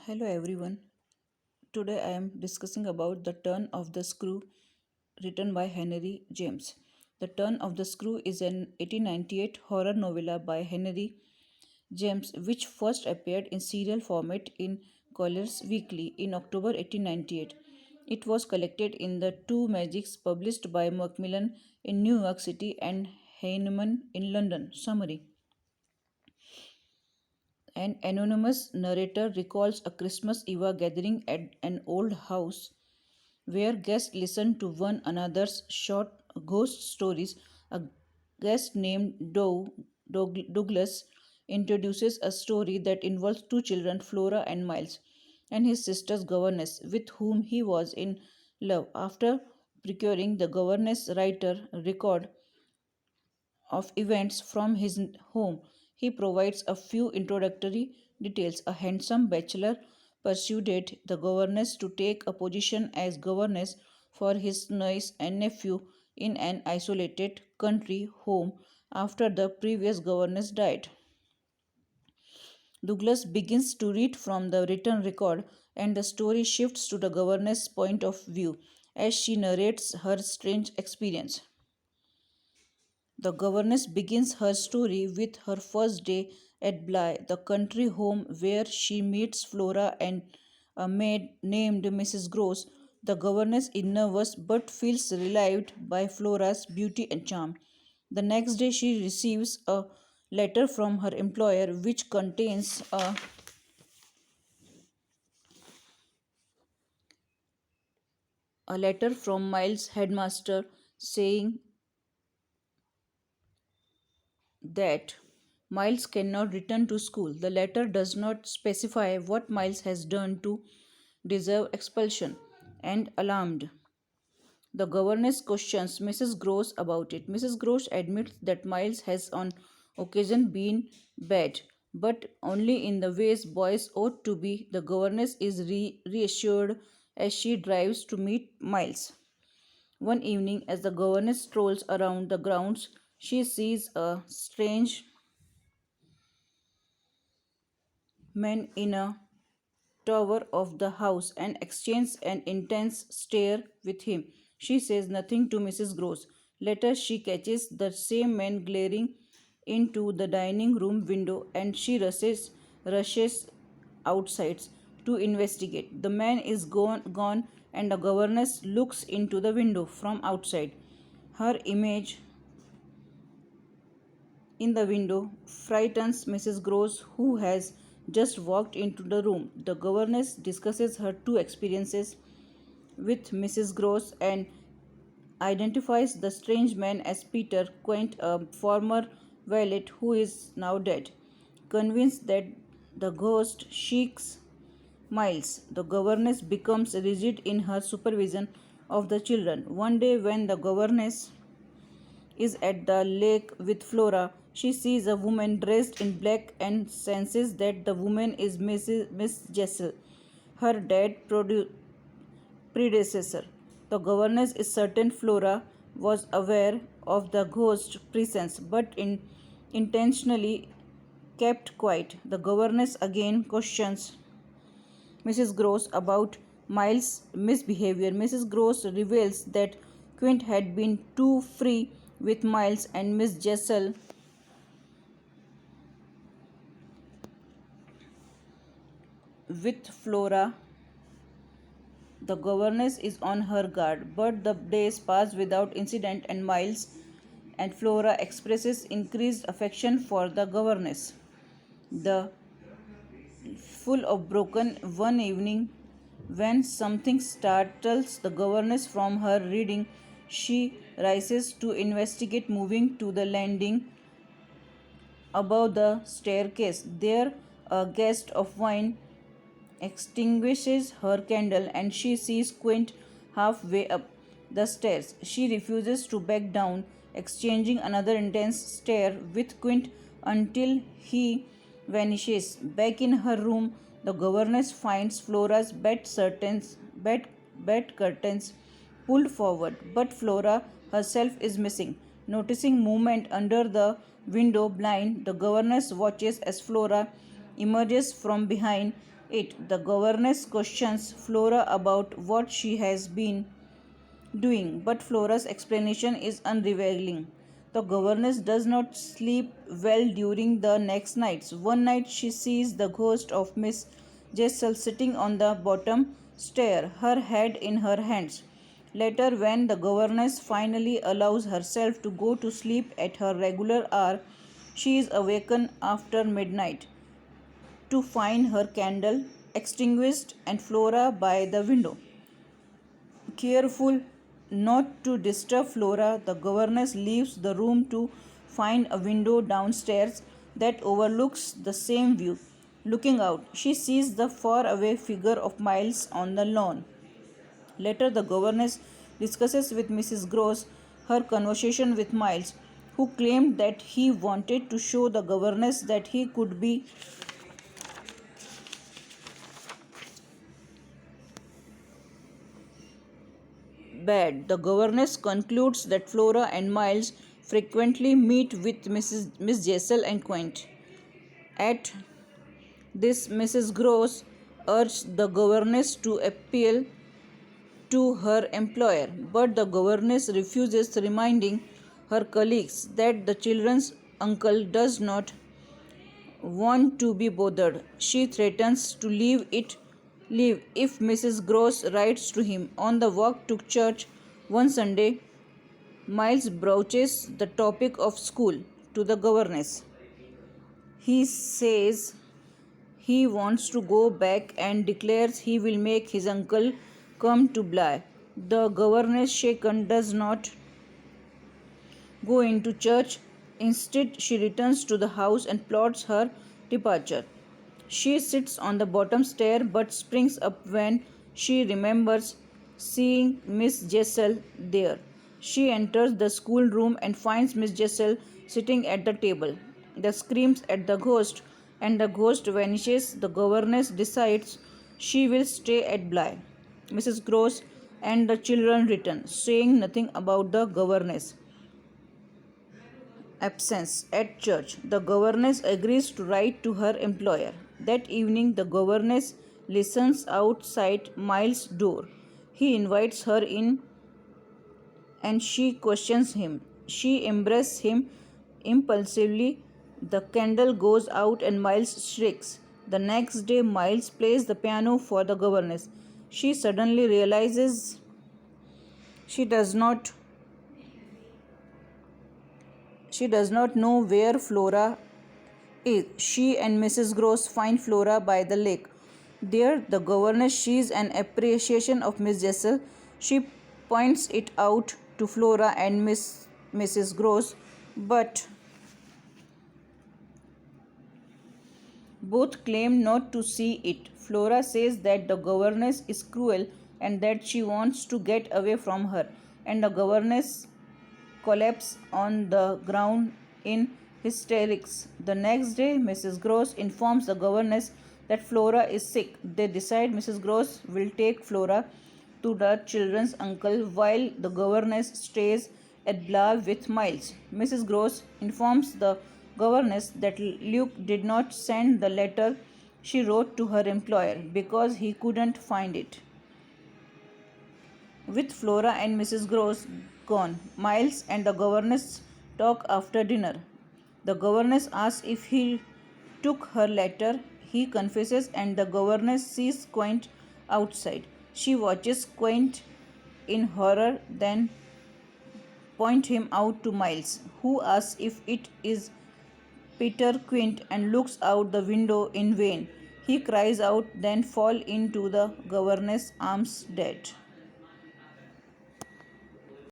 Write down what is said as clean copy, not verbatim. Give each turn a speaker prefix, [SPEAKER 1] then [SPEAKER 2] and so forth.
[SPEAKER 1] Hello everyone. Today I am discussing about The Turn of the Screw written by Henry James. The Turn of the Screw is an 1898 horror novella by Henry James which first appeared in serial format in Collier's Weekly in October 1898. It was collected in the two magics published by Macmillan in New York City and Heinemann in London. Summary. An anonymous narrator recalls a Christmas Eve gathering at an old house where guests listen to one another's short ghost stories. A guest named Douglas introduces a story that involves two children, Flora and Miles, and his sister's governess, with whom he was in love. After procuring the governess writer record of events from his home, he provides a few introductory details. A handsome bachelor persuaded the governess to take a position as governess for his niece and nephew in an isolated country home after the previous governess died. Douglas begins to read from the written record, and the story shifts to the governess' point of view as she narrates her strange experience. The governess begins her story with her first day at Bly, the country home where she meets Flora and a maid named Mrs. Gross. The governess is nervous but feels relieved by Flora's beauty and charm. The next day, she receives a letter from her employer which contains a letter from Miles' headmaster saying that Miles cannot return to school. The letter does not specify what Miles has done to deserve expulsion, and alarmed, the governess questions Mrs. Gross about it. Mrs. Gross admits that Miles has on occasion been bad, but only in the ways boys ought to be. The governess is reassured as she drives to meet Miles. One evening, as the governess strolls around the grounds, she sees a strange man in a tower of the house and exchanges an intense stare with him. She says nothing to Mrs. Gross. Later, she catches the same man glaring into the dining room window and she rushes outside to investigate. The man is gone, and the governess looks into the window from outside. Her image in the window frightens Mrs. Gross, who has just walked into the room. The governess discusses her two experiences with Mrs. Gross and identifies the strange man as Peter Quint, a former valet who is now dead. Convinced that the ghost seeks Miles, the governess becomes rigid in her supervision of the children. One day, when the governess is at the lake with Flora, she sees a woman dressed in black and senses that the woman is Miss Jessel, her predecessor. The governess is certain Flora was aware of the ghost presence but intentionally kept quiet. The governess again questions Mrs. Gross about Miles' misbehavior. Mrs. Gross reveals that Quint had been too free with Miles and Miss Jessel with Flora. The governess is on her guard, but the days pass without incident, and Miles and Flora expresses increased affection for the governess. The full of broken one evening when something startles the governess from her reading, she rises to investigate, moving to the landing above the staircase. There, a guest of wine extinguishes her candle and she sees Quint halfway up the stairs. She refuses to back down, exchanging another intense stare with Quint until he vanishes. Back in her room, the governess finds Flora's bed curtains pulled forward, but Flora herself is missing. Noticing movement under the window blind, the governess watches as Flora emerges from behind it. The governess questions Flora about what she has been doing, but Flora's explanation is unrevealing. The governess does not sleep well during the next nights. One night she sees the ghost of Miss Jessel sitting on the bottom stair, her head in her hands. Later, when the governess finally allows herself to go to sleep at her regular hour, she is awakened after midnight to find her candle extinguished and Flora by the window. Careful not to disturb Flora, the governess leaves the room to find a window downstairs that overlooks the same view. Looking out, she sees the faraway figure of Miles on the lawn. Later, the governess discusses with Mrs. Gross her conversation with Miles, who claimed that he wanted to show the governess that he could be bad. The governess concludes that Flora and Miles frequently meet with Miss Jessel and Quint. At this, Mrs. Gross urged the governess to appeal to her employer, but the governess refuses, reminding her colleagues that the children's uncle does not want to be bothered. She threatens to leave if Mrs. Gross writes to him. On the walk to church one Sunday, Miles broaches the topic of school to the governess. He says he wants to go back and declares he will make his uncle come to Bly. The governess, shaken, does not go into church. Instead, she returns to the house and plots her departure. She sits on the bottom stair but springs up when she remembers seeing Miss Jessel there. She enters the schoolroom and finds Miss Jessel sitting at the table. The screams at the ghost and the ghost vanishes. The governess decides she will stay at Bly. Mrs. Gross and the children return, saying nothing about the governess absence at church. The governess agrees to write to her employer. That evening, the governess listens outside Miles' door. He invites her in and she questions him. She embraces him impulsively. The candle goes out and Miles shrieks. The next day, Miles plays the piano for the governess. She suddenly realizes she does not know where Flora is. She and Mrs. Gross find Flora by the lake. There, the governess sees an appreciation of Miss Jessel. She points it out to Flora and Mrs. Gross, but both claim not to see it. Flora says that the governess is cruel and that she wants to get away from her, and the governess collapses on the ground in hysterics. The next day, Mrs. Gross informs the governess that Flora is sick. They decide Mrs. Gross will take Flora to the children's uncle while the governess stays at Bly with Miles. Mrs. Gross informs the governess that Luke did not send the letter she wrote to her employer because he couldn't find it. With Flora and Mrs. Gross gone, Miles and the governess talk after dinner. The governess asks if he took her letter. He confesses and the governess sees Quint outside. She watches Quint in horror, then points him out to Miles, who asks if it is Peter Quint and looks out the window in vain. He cries out, then falls into the governess' arms dead.